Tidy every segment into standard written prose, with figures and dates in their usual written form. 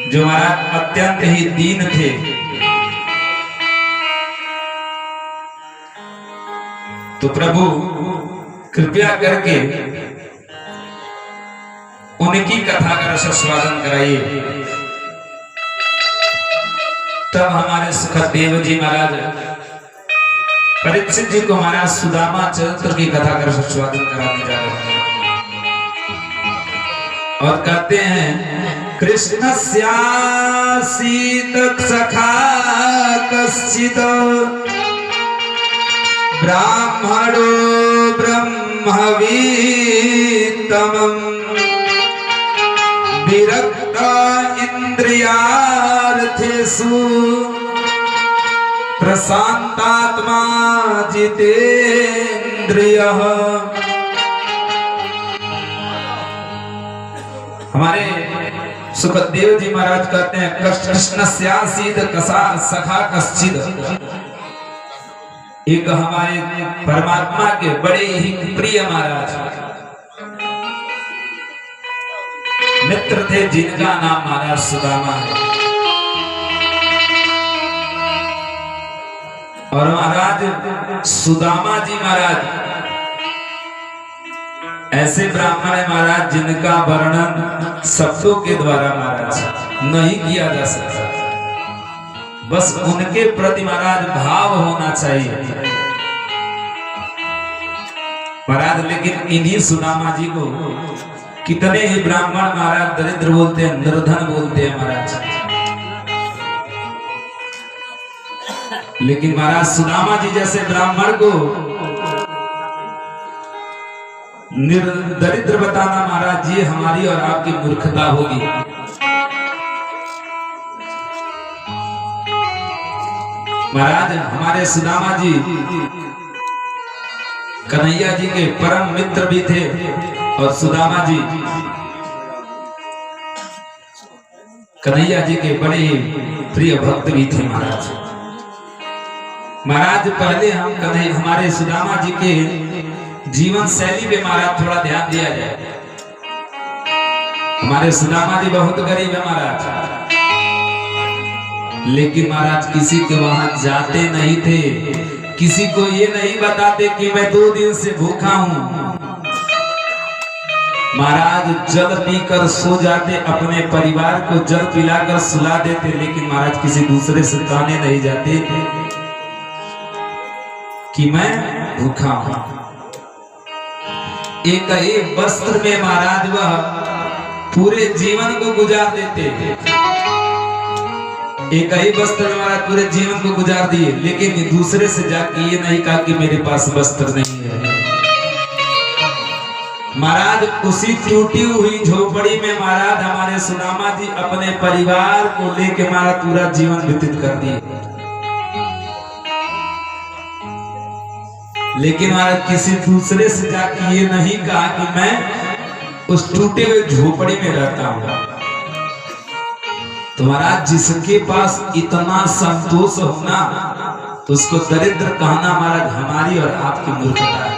जो महाराज अत्यंत ही दीन थे। तो प्रभु कृपया करके उनकी कथा का रसास्वादन कराइए। तब हमारे सुखदेव जी महाराज परीक्षित जी को महाराज सुदामा चरित्र की कथा का रसास्वादन कराने जा रहे हैं और कहते हैं कृष्ण स्यासीत सखा कश्चित् ब्राह्मणो ब्रह्मवीतमं विरक्त इंद्रियार्थेषु प्रशांतात्मा जितेन्द्रियः। हमारे सुखदेव जी महाराज कहते हैं कृष्ण स्यासीत सखा कश्चित्, एक हमारे परमात्मा के बड़े ही प्रिय महाराज मित्र थे जिनका नाम महाराज सुदामा है। और महाराज सुदामा जी महाराज ऐसे ब्राह्मण है महाराज जिनका वर्णन शब्दों के द्वारा महाराज नहीं किया जा सकता, बस उनके प्रति महाराज भाव होना चाहिए महाराज। लेकिन इन्हीं सुदामा जी को कितने ही ब्राह्मण महाराज दरिद्र बोलते हैं, निर्धन बोलते हैं महाराज। लेकिन महाराज सुदामा जी जैसे ब्राह्मण को दरिद्र बताना महाराज ये हमारी और आपकी मूर्खता होगी। महाराज हमारे सुदामा जी कन्हैया जी के परम मित्र भी थे और सुदामा जी कन्हैया जी के बड़े प्रिय भक्त भी थे महाराज। महाराज पहले हम हमारे सुदामा जी के जीवन शैली पे महाराज थोड़ा ध्यान दिया जाए। हमारे सुदामा जी बहुत गरीब है महाराज, लेकिन महाराज किसी के वहां जाते नहीं थे, किसी को ये नहीं बताते कि मैं 2 दिन से भूखा हूं। महाराज जल पीकर सो जाते, अपने परिवार को जल पिलाकर सुला देते, लेकिन महाराज किसी दूसरे से कहने नहीं जाते कि मैं भूखा हूं। एक ही वस्त्र में महाराज वह पूरे जीवन को गुजार देते थे। एक ही वस्त्र में महाराज पूरे जीवन को गुजार दिए, लेकिन दूसरे से जाके ये नहीं कहा कि मेरे पास वस्त्र नहीं है। महाराज उसी टूटी हुई झोपड़ी में महाराज हमारे सुदामा जी अपने परिवार को लेके महाराज पूरा जीवन व्यतीत कर दिए। लेकिन महाराज किसी दूसरे से जाके ये नहीं कहा कि मैं उस टूटे हुए झोपड़ी में रहता हूं। तो महाराज जिसके पास इतना संतोष होना उसको दरिद्र कहना महाराज हमारी और आपकी मूर्खता है।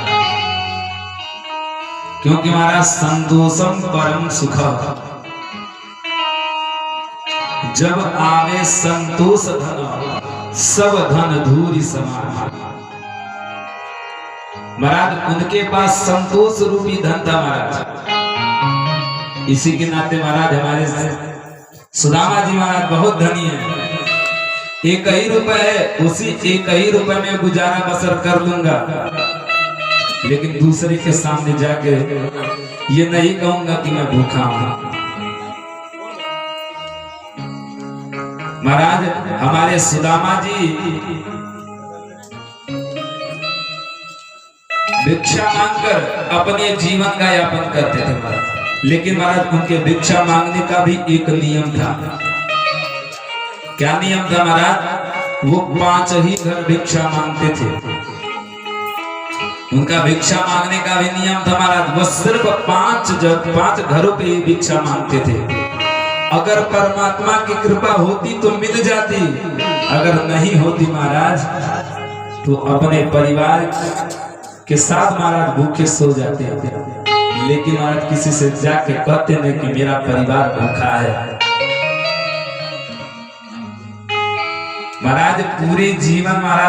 क्योंकि महाराज संतोषम परम सुख, जब आवे संतोष धन सब धन धूरी समान। महाराज उनके पास संतोष रूपी धन था महाराज। इसी के नाते महाराज हमारे सुदामा जी महाराज बहुत धनी है। 1 ही रुपए है, उसी 1 ही रुपए में गुजारा बसर कर लूंगा, लेकिन दूसरे के सामने जाके ये नहीं कहूंगा कि मैं भूखा हूं। महाराज हमारे सुदामा जी भिक्षा मांगकर अपने जीवन का यापन करते थे महाराज। लेकिन महाराज उनके भिक्षा मांगने का भी एक नियम था। क्या नियम था महाराज? वो 5 ही घर भिक्षा मांगते थे। उनका भिक्षा मांगने का भी नियम था महाराज। वो सिर्फ 5 घरों पे ही भिक्षा मांगते थे। अगर परमात्मा की कृपा होती तो मिल जाती, अगर नहीं होती महाराज तो अपने परिवार के साथ महाराज भूखे सो जाते। लेकिन महाराज किसी से जाके कहते नहीं कि मेरा परिवार भूखा है। महाराज पूरे जीवन महाराज